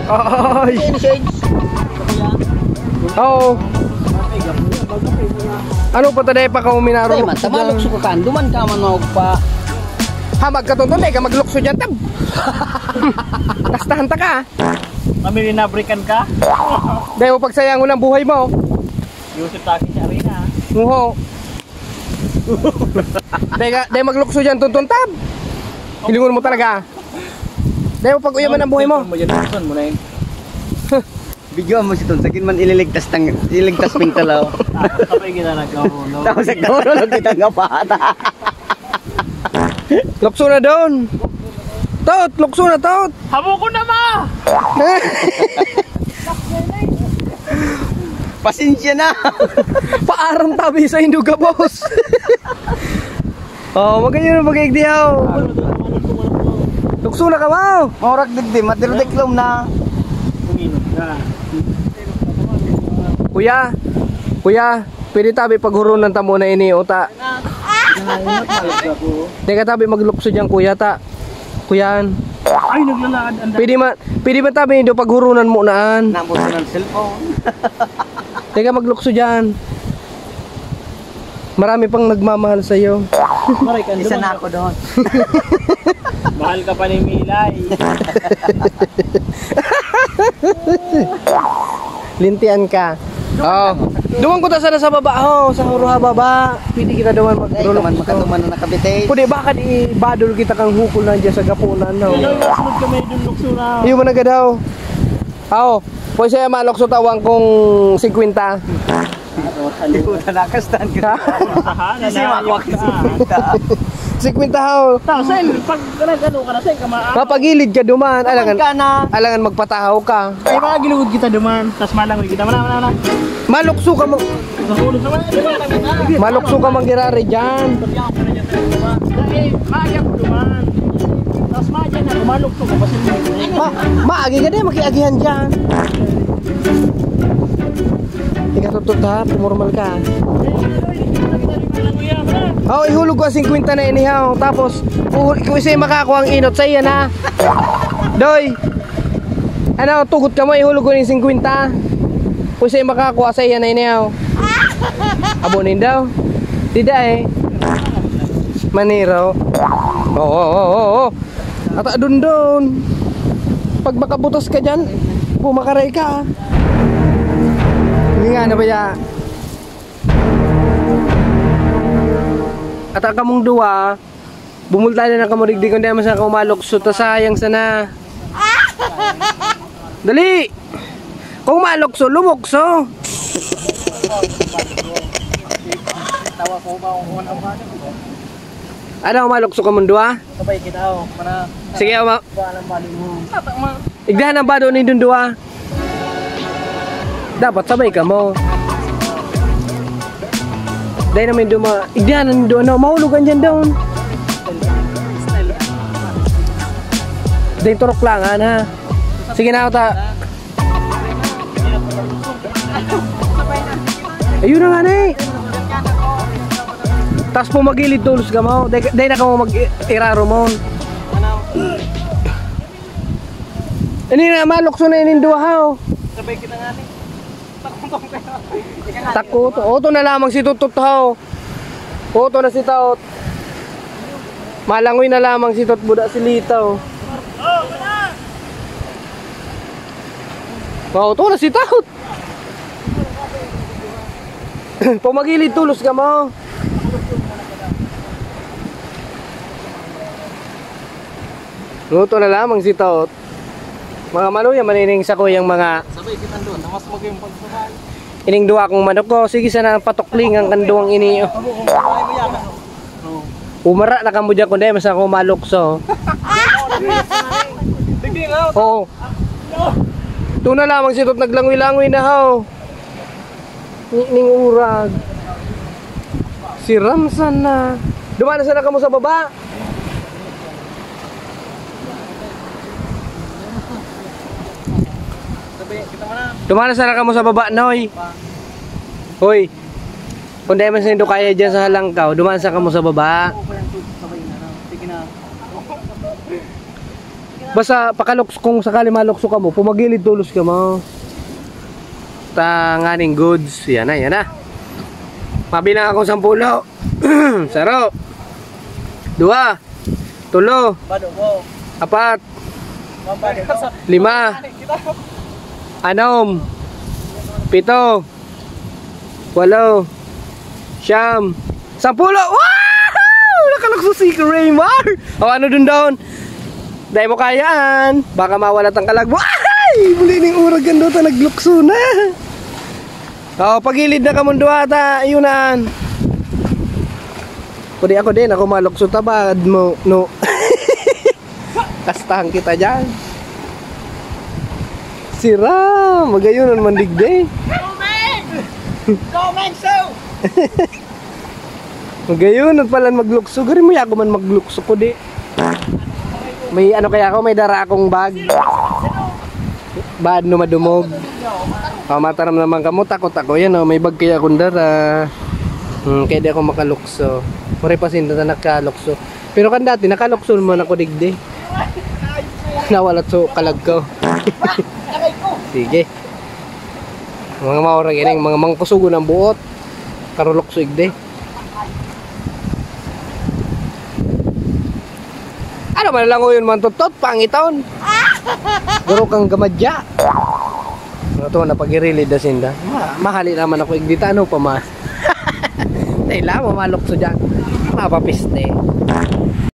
Ay. Oo. Ano pa taday pa ka uminaro? Ay man, tamalukso ka kan. Duman ka man ako pa. Hamag ka tunton, ka maglukso dyan tab. Tastahan ta ka. Kami rinabrikan ka? Dahil mo pagsayangon ng buhay mo. Yusuf Taki sa arena. Oo. Dahil maglukso dyan tunton tab. Hilingon mo talaga. Dahil mo pag-uyaman ng buhay mo. Bigyan mo si Ton, sakin man ililigtas pingtalaw. Kapay kita nagkahulog. Tapos nagkahulog kita nga pata. Lukso na doon. Tot, lukso na tot. Hamo ko na ma! Pasensya na. Paarang tabi sa Induga, boss. Oh, magayon na mag-igdiyaw. Lukso na ka, wow. Morak digdi, matirudiklom na. Kuya, pwede tabi paghurunan ta muna ini, uta. Teka tabi maglukso dyan, kuya, ta. Kuyan. Ay, naglalakad. Pwede ba tabi hindi paghurunan mo naan? Nambot ko ng cellphone. Teka maglukso dyan. Marami pang nagmamahal sa'yo. Isa na ako doon. Mahal ka pa ni Milay. Lintian ka. Oh. Duman ko ta sana sa baba ho, sa huruha baba. Pwede kita duman Ay, kaman makatuman na nakabitay. Pwede baka di badol kita kang hukol nandiyan sa gapunan no. Sunod kami dun lukso na. Iyo man agad daw. Aw, pwede siya malokso tawang kong 50. Hindi ko nalakastan ka. Kasi makwak ka. 50 ho. Tapos pag ano ka na sa kamaan. Mapagilid ka duman, alangan magpatahaw ka. Ay mga gilugod kita duman. Tapos malangoy kita. Mana. Malukso ka mo. Nahulog naman. Malukso ka manggirari diyan. Ay, maagya ko duman. Tapos maagya na kumalukso ko kasi Maagi ka din makiagihan diyan. Ika tutot ha, pumormal ka. Oh, ihulog ko 50 na inihaw. Tapos, kung isa'y makakuha ang inot sa iyan ha. Doy, ano, tugot ka mo, ihulog ko ng 50. Kung isa'y makakuha sa iyan na inihaw. Abonin daw. Tidak eh. Maniraw. Oo. At adun. Pag makabutas ka dyan, pumakaray ka. Hindi nga na ba ya? At ang kamong duwa, bumulta na ng kamurigdi kung di naman sa kumalokso, ta sayang sana. Dali! Kung malokso, lumokso! Ano, malokso ka mong duwa? sabay kita oh. Mana. Sige, Balang bali mo. igdahan ang bado ni Dundua. Dapat sabay ka mo. Dahil namin igdahan ang doon, mahulugan dyan doon. Dahil turok lang ha. Sige na ta. Ayun na nga na eh. Tapos pumagilid tulos ka mo. Dahil na ka mo mag-iraro mo. Ini na malukso na inindua ha. Sabay kita nga ni. Takot. Oto na lamang si Tutut ha. Oto na si Taot. Malangoy na lamang si Tot buda si Litaw. Oto na si Taot. Pumagilid tulos ka mo. Luto na lamang si Taot. Mga maluya manining sa ko yung mga Sabay kita doon. Namas mo yung pagsabay. ining duwa kong manok ko. Sige sana patukling ang kanduang ini. Umara na kamo dyan kundi masa ko malukso. Oo. Ito na lamang si Tot naglangoy-langoy na haw. Ning urag. Si Ramsan na. Dumana sana kamo sa baba. Dumana sana kamo sa baba, Noy. Hoy. Kung dahil man sa hindi kaya dyan sa halangkaw, dumana sana kamo sa baba. Basta pakaluks kung sakali malukso ka mo, pumagilid tulos ka mo. Tanganing goods. Yan na. Mabilang akong 10. Saro. 2. 3. 4. 5. 6. 7. 8. 9. 10. Wow! Nakalukso si Raymar. O ano dun doon? Dahil mo kayaan. Baka mawalat ang kalagbo. Ay! Muli ning uragan doon ta naglukso na. O pagilid na kamundo ata. Ayunan. Pwede ako din. Ako malukso tabad mo. No. Kastahan kita dyan. Sira. Magayunan mandigday. Comment so! Magayon, pala maglukso. Gari mo yago man maglukso ko di. May ano kaya ako, may dara akong bag. Bad no madumog. Mataram naman kamo, takot ako. Yan may bag kaya akong dara. Kaya di ako makalukso. Pare pa sinta na nakalukso. Pero kan dati, nakalukso naman ako digdi. Nawalat so kalag ko. Sige. Mga maurang yan, mga mangkusugo ng buot. Karulukso igde. Ano man lang ko yun man tutot, pangiton. Garo kang gamadya. Ito na pag-irilid na sinda. Mahali naman ako igdita, ano pa ma. Dahil lang, mamalok so dyan. Mapapiste.